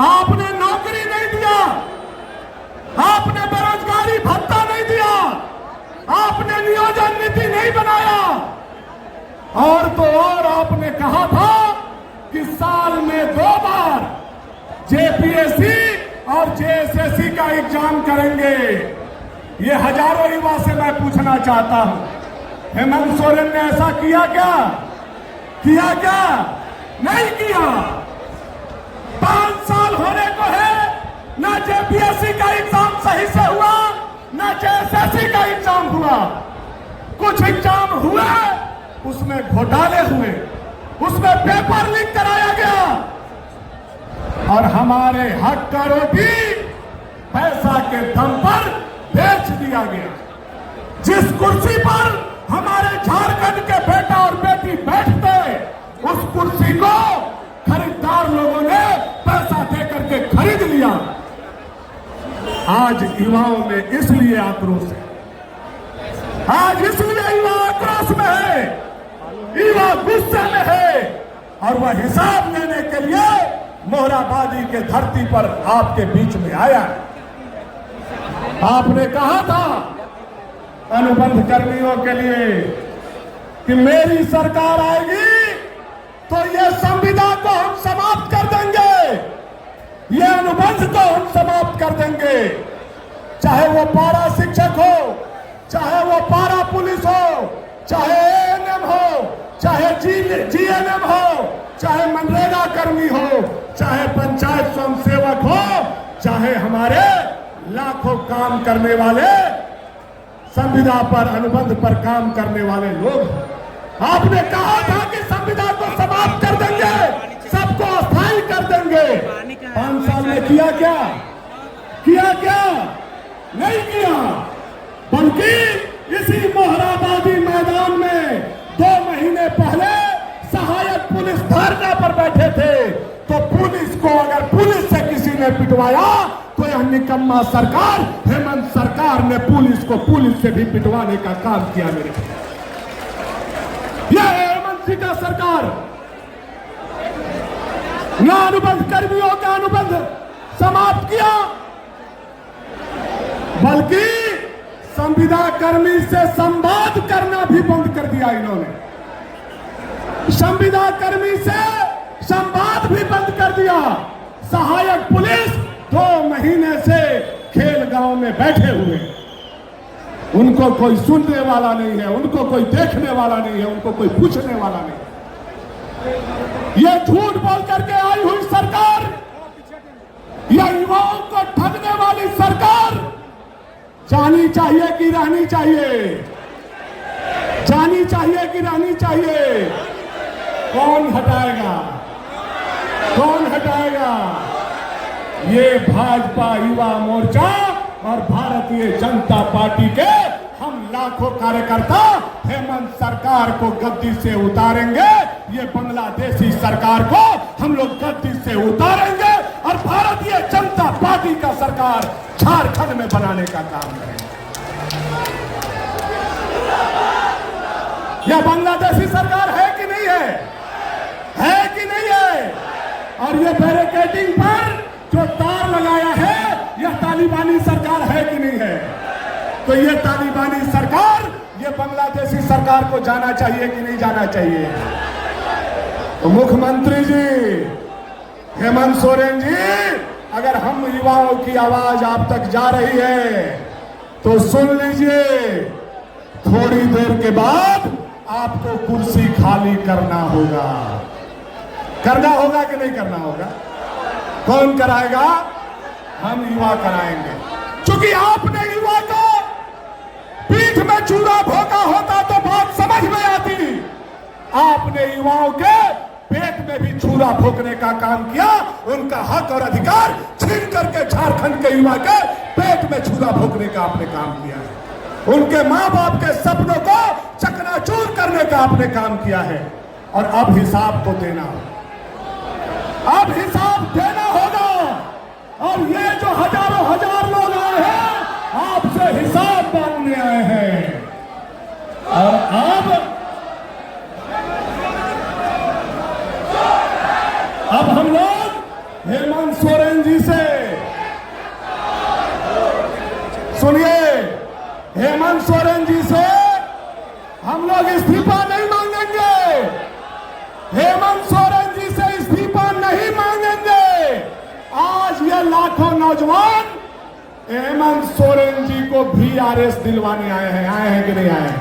आपने नौकरी नहीं दिया, आपने बेरोजगारी भत्ता नहीं दिया, आपने नियोजन नीति नहीं बनाया, और तो और आपने कहा था कि साल में 2 बार जेपीएससी और जेएसएससी का एग्जाम करेंगे। ये हजारों युवा से मैं पूछना चाहता हूं, हेमंत सोरेन ने ऐसा किया क्या? किया क्या? नहीं किया। 5 साल होने को है, ना जेपीएससी का एग्जाम सही से हुआ, ना जेएसएससी का एग्जाम हुआ। कुछ एग्जाम हुए, उसमें घोटाले हुए, उसमें पेपर लीक कराया गया, और हमारे हक का रोटी पैसा के दम पर बेच दिया गया। जिस कुर्सी पर हमारे झारखंड के बेटा और बेटी बैठते, उस कुर्सी को खरीदार लोगों ने पैसा देकर के खरीद लिया। आज युवाओं में इसलिए आक्रोश है, आज इसलिए युवा आक्रोश में है, युवा गुस्से में है, और वह हिसाब लेने के लिए मोहराबादी के धरती पर आपके बीच में आया है। आपने कहा था अनुबंध कर्मियों के लिए कि मेरी सरकार आएगी तो ये संविदा को हम समाप्त कर देंगे, ये अनुबंध को हम समाप्त कर देंगे। चाहे वो पारा शिक्षक हो, चाहे वो पारा पुलिस हो, चाहे एएनएम हो, चाहे जीएनएम हो, चाहे मनरेगा कर्मी हो, चाहे पंचायत स्वयंसेवक हो, चाहे हमारे लाखों काम करने वाले संविदा पर अनुबंध पर काम करने वाले लोग। आपने कहा था कि संविदा को समाप्त कर देंगे, सबको अस्थायी कर देंगे। 5 साल में किया क्या? किया क्या? नहीं किया। बल्कि इसी मोहराबादी मैदान में 2 महीने पहले सहायक पुलिस धरना पर बैठे थे, तो पुलिस को अगर पुलिस से किसी ने पिटवाया तो यह निकम्मा सरकार हेमंत सरकार ने पुलिस को पुलिस से भी पिटवाने का काम किया। मेरे यह है हेमंत जी का सरकार। ना अनुबंध कर्मियों का अनुबंध समाप्त किया, बल्कि संविदा कर्मी से संवाद करना भी बंद कर दिया इन्होंने। संविदा कर्मी से संवाद भी बंद कर दिया। सहायक पुलिस 2 महीने से खेल गांव में बैठे हुए, उनको कोई सुनने वाला नहीं है, उनको कोई देखने वाला नहीं है, उनको कोई पूछने वाला नहीं। ये झूठ बोल करके आई हुई सरकार, यह युवाओं को ठगने वाली सरकार जानी चाहिए कि रहनी चाहिए? जानी चाहिए कि रहनी चाहिए? कौन हटाएगा? कौन हटाएगा? ये भाजपा युवा मोर्चा और भारतीय जनता पार्टी के हम लाखों कार्यकर्ता हेमंत सरकार को गद्दी से उतारेंगे। ये बांग्लादेशी सरकार को हम लोग गद्दी से उतारेंगे और भारतीय जनता पार्टी का सरकार झारखंड में बनाने का काम करेंगे। यह बांग्लादेशी सरकार है कि नहीं है? है कि नहीं है? और ये बैरिकेडिंग पर जो तार लगाया है, यह तालिबानी सरकार है कि नहीं है? तो ये तालिबानी सरकार, ये बांग्लादेशी सरकार को जाना चाहिए कि नहीं जाना चाहिए? तो मुख्यमंत्री जी हेमंत सोरेन जी, अगर हम युवाओं की आवाज आप तक जा रही है तो सुन लीजिए, थोड़ी देर के बाद आपको कुर्सी खाली करना होगा। करना होगा कि नहीं करना होगा? कौन कराएगा? हम युवा कराएंगे। क्योंकि आपने युवा को पीठ में चूड़ा भोंका होता तो बात समझ में आती। आपने युवाओं के पेट में भी छुरा भोंकने का काम किया। उनका हक और अधिकार छीन करके झारखंड के युवा के पेट में छुरा भोंकने का आपने काम किया है। उनके मां बाप के सपनों को चकनाचूर करने का आपने काम किया है। और अब हिसाब तो देना होगा, अब हिसाब देना होगा। और ये जो हजारों हजार लोग आए हैं, आपसे हिसाब मांगने आए हैं। और अब हम लोग हेमंत सोरेन जी से, सुनिए, हेमंत सोरेन जी से हम लोग इस्तीफा नहीं मांगेंगे। हेमंत सोरेन जी से इस्तीफा नहीं मांगेंगे। आज ये लाखों नौजवान हेमंत सोरेन जी को भी आरएस दिलवाने आए हैं कि नहीं आए हैं?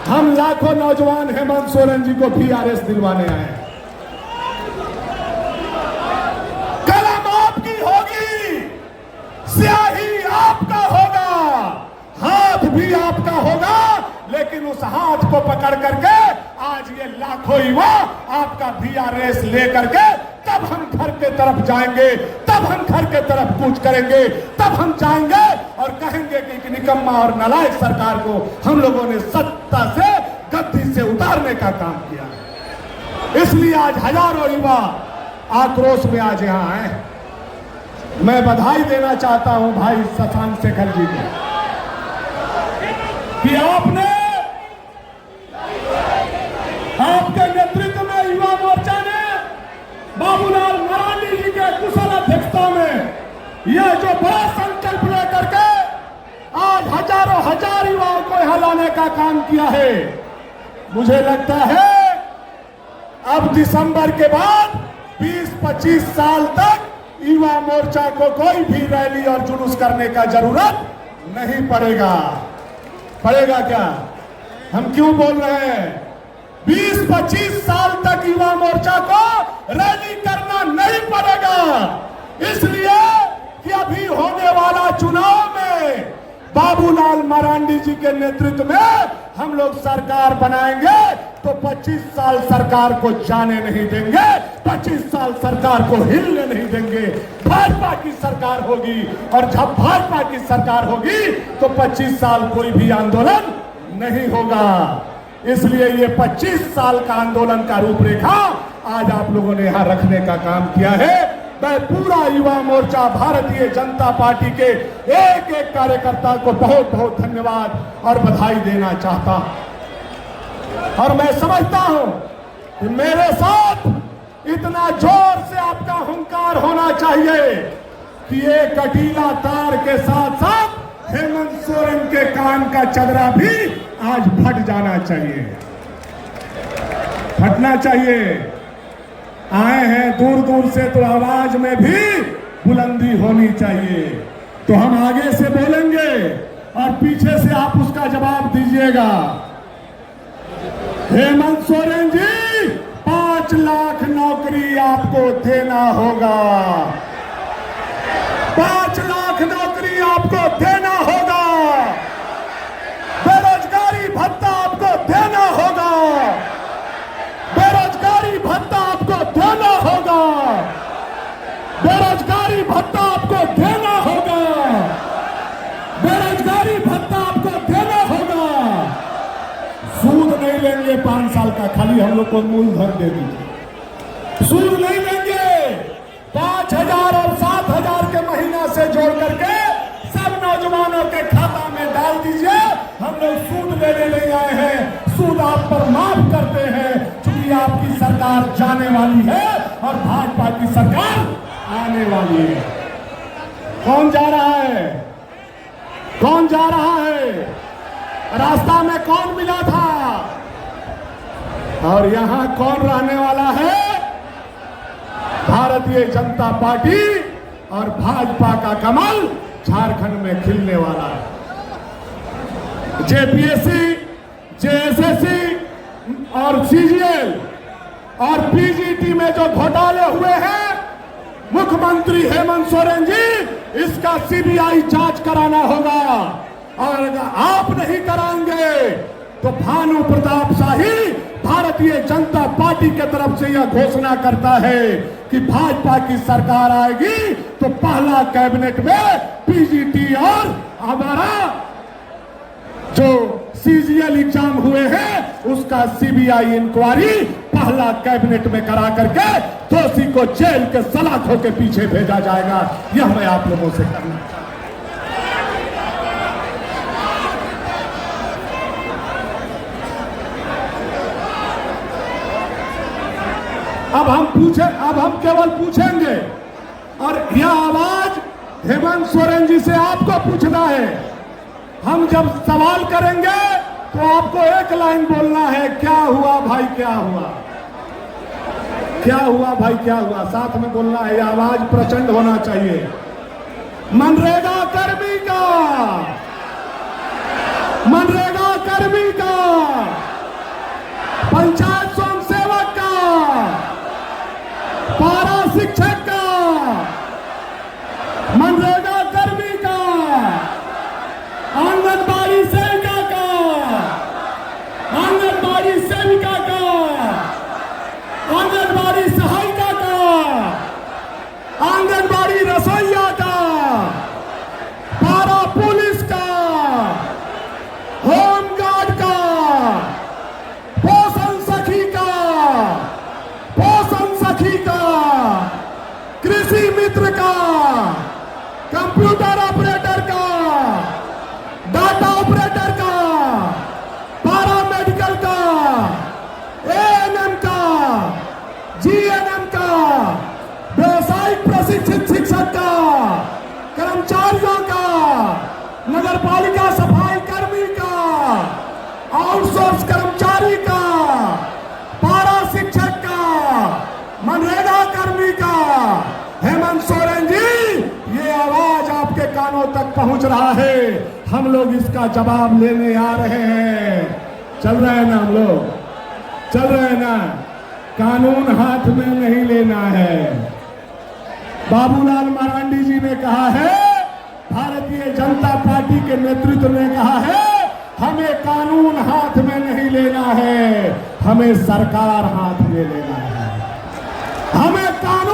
हम लाखों नौजवान हेमंत सोरेन जी को भी आरएस दिलवाने आए हैं। कलम आपकी होगी, स्याही आपका होगा, हाथ भी आपका होगा, लेकिन उस हाथ को पकड़ करके आज ये लाखों युवा आपका भी आरएस लेकर के तब हम घर के तरफ जाएंगे, तब हम घर के तरफ कूच करेंगे, तब हम जाएंगे और कहेंगे कि एक निकम्मा और नालायक सरकार को हम लोगों ने सत्ता से, गद्दी से उतारने का काम किया है। इसलिए आज हजारों युवा आक्रोश में आज यहां आए। मैं बधाई देना चाहता हूं भाई शशांक शेखर जी को कि आपने, आपके नेतृत्व में युवा मोर्चा ने बाबूलाल मरांडी जी के कुशल अध्यक्षता में यह जो बड़ा संकल्प लेकर के आज हजारों हजार युवाओं को यहां लाने का काम किया है। मुझे लगता है अब दिसंबर के बाद 20-25 साल तक युवा मोर्चा को कोई भी रैली और जुलूस करने का जरूरत नहीं पड़ेगा। पड़ेगा क्या? हम क्यों बोल रहे हैं? 20-25 साल तक युवा मोर्चा को रैली करना नहीं पड़ेगा, इसलिए कि अभी होने वाला चुनाव में बाबूलाल मरांडी जी के नेतृत्व में हम लोग सरकार बनाएंगे तो 25 साल सरकार को जाने नहीं देंगे, 25 साल सरकार को हिलने नहीं देंगे। भाजपा की सरकार होगी और जब भाजपा की सरकार होगी तो 25 साल कोई भी आंदोलन नहीं होगा। इसलिए ये 25 साल का आंदोलन का रूपरेखा आज आप लोगों ने यहां रखने का काम किया है। मैं पूरा युवा मोर्चा भारतीय जनता पार्टी के एक एक कार्यकर्ता को बहुत बहुत धन्यवाद और बधाई देना चाहता हूं। और मैं समझता हूं कि मेरे साथ इतना जोर से आपका हुंकार होना चाहिए कि ये कटीला तार के साथ साथ हेमंत सोरेन के कान का चदरा भी आज फट जाना चाहिए, फटना चाहिए। आए हैं दूर दूर से तो आवाज में भी बुलंदी होनी चाहिए। तो हम आगे से बोलेंगे और पीछे से आप उसका जवाब दीजिएगा। हेमंत सोरेन जी, 5 लाख नौकरी आपको देना होगा, 5 लाख नौकरी आपको देना होगा, बेरोजगारी भत्ता आपको देना होगा, बेरोजगारी भत्ता आपको देना होगा, बेरोजगारी भत्ता आपको देना होगा, बेरोजगारी भत्ता आपको देना होगा। सूद नहीं लेंगे 5 साल का, खाली हम लोग को मूलधन दे दीजिए। सूद नहीं लेंगे, 5,000 और 7,000 के महीना से जोड़ करके सब नौजवानों के खाता में डाल दीजिए। हम लोग सूद लेने नहीं आए हैं, सूद आप पर माफ करते हैं क्योंकि आपकी सरकार जाने वाली है और भाजपा की सरकार आने वाली है। कौन जा रहा है? कौन जा रहा है? रास्ता में कौन मिला था और यहां कौन रहने वाला है? भारतीय जनता पार्टी और भाजपा का कमल झारखंड में खिलने वाला है। जेपीएससी, जेएसएससी और सीजीएल और पीजीटी में जो घोटाले हुए हैं, मुख्यमंत्री हेमंत सोरेन जी इसका सीबीआई जांच कराना होगा। और अगर आप नहीं कराएंगे तो भानु प्रताप शाही भारतीय जनता पार्टी के तरफ से यह घोषणा करता है कि भाजपा की सरकार आएगी तो पहला कैबिनेट में पीजीटी और हमारा जो सीजीएल एग्जाम हुए हैं उसका सीबीआई इंक्वायरी पहला कैबिनेट में करा करके दोषी को जेल के सलाखों के पीछे भेजा जाएगा। यह मैं आप लोगों से करना चाहता हूं। अब हम केवल पूछेंगे और यह आवाज हेमंत सोरेन जी से आपको पूछना है। हम जब सवाल करेंगे तो आपको एक लाइन बोलना है, क्या हुआ भाई क्या हुआ, क्या हुआ भाई क्या हुआ, साथ में बोलना है। यह आवाज प्रचंड होना चाहिए। मनरेगा कर्मी का, मनरेगा कर्मी का, पंचायत स्वयं सेवक का, पारा शिक्षक का, मनरेगा कर्मी का, आंगनबाड़ी सेविका का, आंगनबाड़ी सेविका का, आंगनबाड़ी सहायिका का, आंगनबाड़ी रसोइया का, पारा पुलिस का, होमगार्ड का, पोषण सखी का, पोषण सखी का, कृषि मित्र का, कंप्यूटर ऑपरेटर का, डाटा ऑपरेटर का, पारा मेडिकल का, एएनएम का, जीएनएम का, व्यवसायिक प्रशिक्षित शिक्षक का, कर्मचारियों का, नगर पालिका सफाई कर्मी का, आउटसोर्स कर्मचारी का, पारा शिक्षक का, मनरेगा कर्मी का। हेमंत सोरेन जी, ये आवाज आपके कानों तक पहुंच रहा है। हम लोग इसका जवाब लेने आ रहे हैं। चल रहे हैं ना, हम लोग चल रहे हैं ना। कानून हाथ में नहीं लेना है। बाबूलाल मरांडी जी ने कहा है, भारतीय जनता पार्टी के नेतृत्व ने कहा है, हमें कानून हाथ में नहीं लेना है, हमें सरकार हाथ में लेना है। हमें कानून